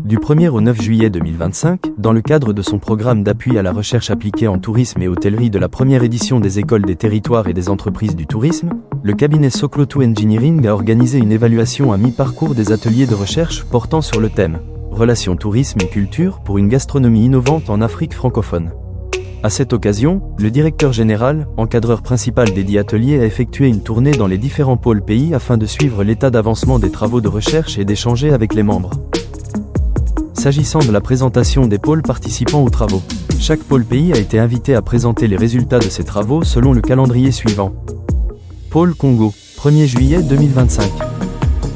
Du 1er au 9 juillet 2025, dans le cadre de son programme d'appui à la recherche appliquée en tourisme et hôtellerie de la première édition des écoles des territoires et des entreprises du tourisme, le cabinet Soklotu Engineering a organisé une évaluation à mi-parcours des ateliers de recherche portant sur le thème « Relations tourisme et culture pour une gastronomie innovante en Afrique francophone ». À cette occasion, le directeur général, encadreur principal des 10 ateliers, a effectué une tournée dans les différents pôles pays afin de suivre l'état d'avancement des travaux de recherche et d'échanger avec les membres. S'agissant de la présentation des pôles participants aux travaux, chaque pôle pays a été invité à présenter les résultats de ses travaux selon le calendrier suivant. Pôle Congo, 1er juillet 2025.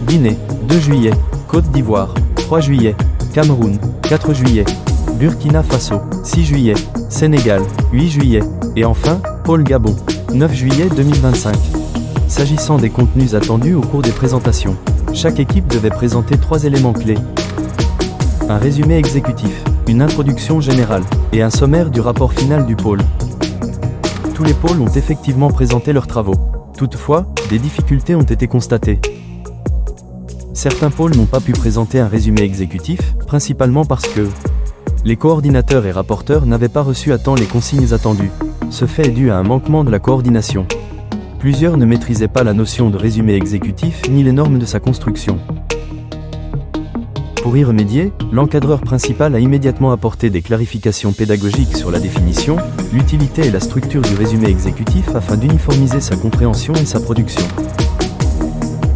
Guinée, 2 juillet. Côte d'Ivoire, 3 juillet. Cameroun, 4 juillet. Burkina Faso, 6 juillet. Sénégal, 8 juillet. Et enfin, Pôle Gabon, 9 juillet 2025. S'agissant des contenus attendus au cours des présentations, chaque équipe devait présenter 3 éléments clés. Un résumé exécutif, une introduction générale, et un sommaire du rapport final du pôle. Tous les pôles ont effectivement présenté leurs travaux. Toutefois, des difficultés ont été constatées. Certains pôles n'ont pas pu présenter un résumé exécutif, principalement parce que les coordinateurs et rapporteurs n'avaient pas reçu à temps les consignes attendues. Ce fait est dû à un manquement de la coordination. Plusieurs ne maîtrisaient pas la notion de résumé exécutif ni les normes de sa construction. Pour y remédier, l'encadreur principal a immédiatement apporté des clarifications pédagogiques sur la définition, l'utilité et la structure du résumé exécutif afin d'uniformiser sa compréhension et sa production.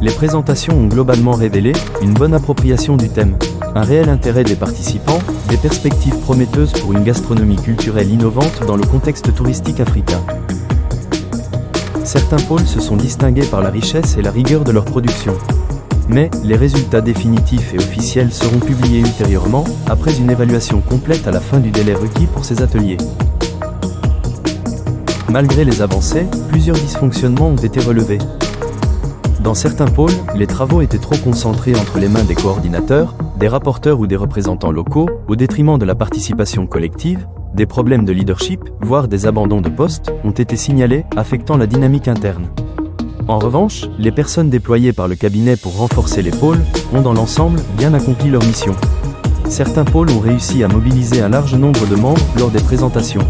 Les présentations ont globalement révélé une bonne appropriation du thème, un réel intérêt des participants, des perspectives prometteuses pour une gastronomie culturelle innovante dans le contexte touristique africain. Certains pôles se sont distingués par la richesse et la rigueur de leur production. Mais, les résultats définitifs et officiels seront publiés ultérieurement, après une évaluation complète à la fin du délai requis pour ces ateliers. Malgré les avancées, plusieurs dysfonctionnements ont été relevés. Dans certains pôles, les travaux étaient trop concentrés entre les mains des coordinateurs, des rapporteurs ou des représentants locaux, au détriment de la participation collective. Des problèmes de leadership, voire des abandons de postes, ont été signalés, affectant la dynamique interne. En revanche, les personnes déployées par le cabinet pour renforcer les pôles ont dans l'ensemble bien accompli leur mission. Certains pôles ont réussi à mobiliser un large nombre de membres lors des présentations.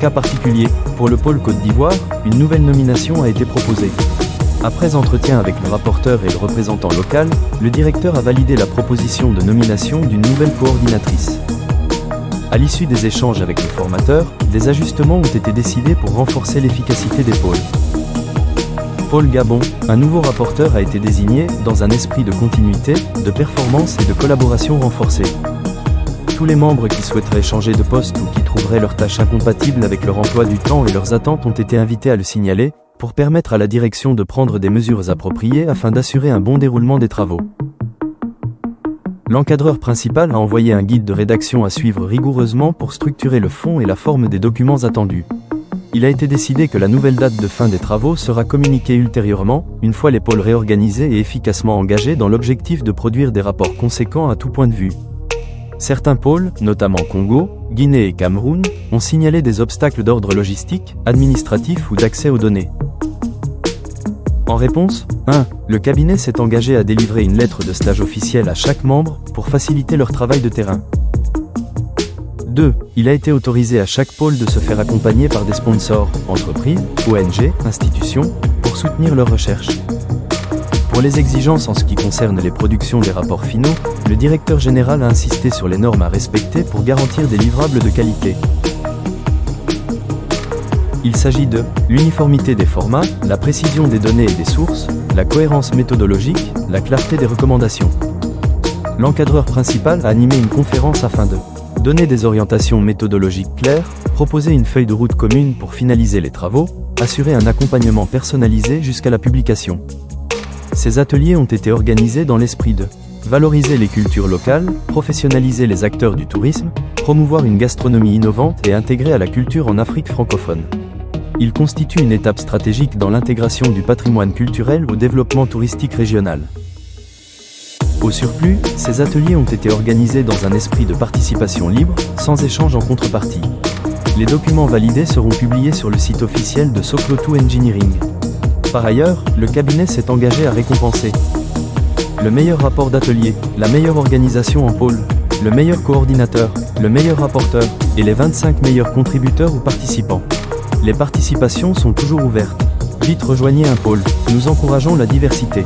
Cas particulier, pour le pôle Côte d'Ivoire, une nouvelle nomination a été proposée. Après entretien avec le rapporteur et le représentant local, le directeur a validé la proposition de nomination d'une nouvelle coordinatrice. À l'issue des échanges avec le formateur, des ajustements ont été décidés pour renforcer l'efficacité des pôles. Pôle Gabon, un nouveau rapporteur a été désigné dans un esprit de continuité, de performance et de collaboration renforcée. Tous les membres qui souhaiteraient changer de poste ou qui trouveraient leurs tâches incompatibles avec leur emploi du temps et leurs attentes ont été invités à le signaler, pour permettre à la direction de prendre des mesures appropriées afin d'assurer un bon déroulement des travaux. L'encadreur principal a envoyé un guide de rédaction à suivre rigoureusement pour structurer le fond et la forme des documents attendus. Il a été décidé que la nouvelle date de fin des travaux sera communiquée ultérieurement, une fois les pôles réorganisés et efficacement engagés dans l'objectif de produire des rapports conséquents à tout point de vue. Certains pôles, notamment Congo, Guinée et Cameroun, ont signalé des obstacles d'ordre logistique, administratif ou d'accès aux données. En réponse, 1. Le cabinet s'est engagé à délivrer une lettre de stage officielle à chaque membre pour faciliter leur travail de terrain. 2. Il a été autorisé à chaque pôle de se faire accompagner par des sponsors, entreprises, ONG, institutions, pour soutenir leurs recherches. Pour les exigences en ce qui concerne les productions des rapports finaux, le directeur général a insisté sur les normes à respecter pour garantir des livrables de qualité. Il s'agit de l'uniformité des formats, la précision des données et des sources, la cohérence méthodologique, la clarté des recommandations. L'encadreur principal a animé une conférence afin de donner des orientations méthodologiques claires, proposer une feuille de route commune pour finaliser les travaux, assurer un accompagnement personnalisé jusqu'à la publication. Ces ateliers ont été organisés dans l'esprit de valoriser les cultures locales, professionnaliser les acteurs du tourisme, promouvoir une gastronomie innovante et intégrée à la culture en Afrique francophone. Ils constituent une étape stratégique dans l'intégration du patrimoine culturel au développement touristique régional. Au surplus, ces ateliers ont été organisés dans un esprit de participation libre, sans échange en contrepartie. Les documents validés seront publiés sur le site officiel de Soklotu Engineering. Par ailleurs, le cabinet s'est engagé à récompenser le meilleur rapport d'atelier, la meilleure organisation en pôle, le meilleur coordinateur, le meilleur rapporteur, et les 25 meilleurs contributeurs ou participants. Les participations sont toujours ouvertes. Vite rejoignez un pôle, nous encourageons la diversité.